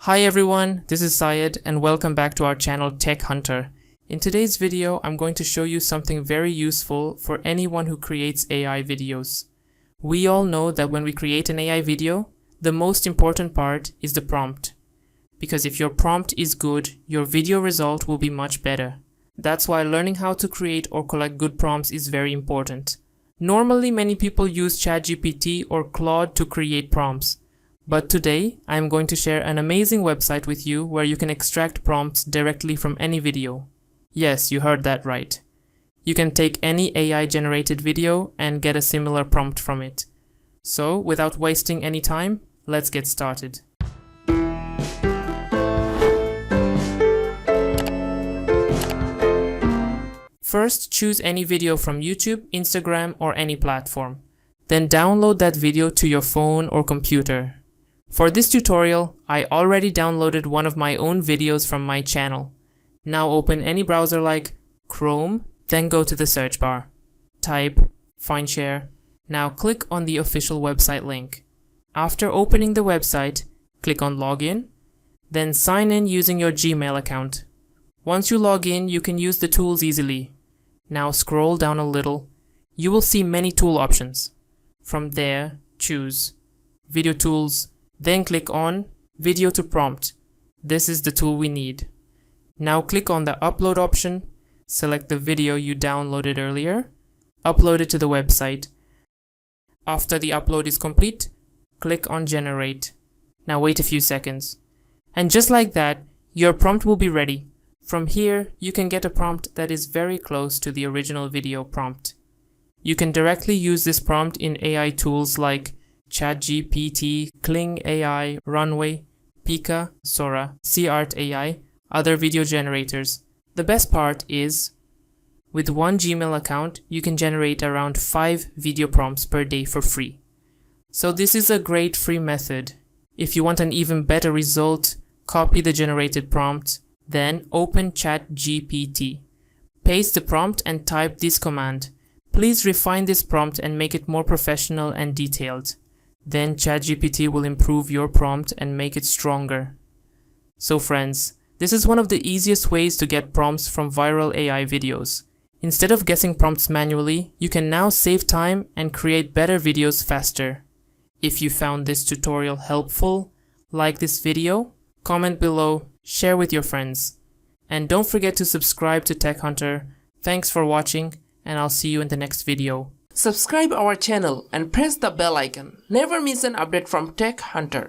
Hi everyone, this is Syed and welcome back to our channel Tech Hunter. In today's video, I'm going to show you something very useful for anyone who creates AI videos. We all know that when we create an AI video, the most important part is the prompt. Because if your prompt is good, your video result will be much better. That's why learning how to create or collect good prompts is very important. Normally, many people use ChatGPT or Claude to create prompts. But today, I am going to share an amazing website with you where you can extract prompts directly from any video. Yes, you heard that right. You can take any AI-generated video and get a similar prompt from it. So, without wasting any time, let's get started. First, choose any video from YouTube, Instagram, or any platform. Then download that video to your phone or computer. For this tutorial, I already downloaded one of my own videos from my channel. Now open any browser like Chrome, then go to the search bar. Type Findshare. Now click on the official website link. After opening the website, click on Login, then sign in using your Gmail account. Once you log in, you can use the tools easily. Now scroll down a little. You will see many tool options. From there, choose Video Tools, then click on Video to Prompt. This is the tool we need. Now click on the Upload option, select the video you downloaded earlier, upload it to the website. After the upload is complete, click on Generate. Now wait a few seconds. And just like that, your prompt will be ready. From here, you can get a prompt that is very close to the original video prompt. You can directly use this prompt in AI tools like ChatGPT, Kling AI, Runway, Pika, Sora, CArt AI, other video generators. The best part is, with one Gmail account, you can generate around 5 video prompts per day for free. So this is a great free method. If you want an even better result, copy the generated prompt. Then open ChatGPT. Paste the prompt and type this command. Please refine this prompt and make it more professional and detailed. Then ChatGPT will improve your prompt and make it stronger. So friends, this is one of the easiest ways to get prompts from viral AI videos. Instead of guessing prompts manually, you can now save time and create better videos faster. If you found this tutorial helpful, like this video, comment below, share with your friends. And don't forget to subscribe to Tech Hunter. Thanks for watching, and I'll see you in the next video. Subscribe our channel and press the bell icon. Never miss an update from Tech Hunter.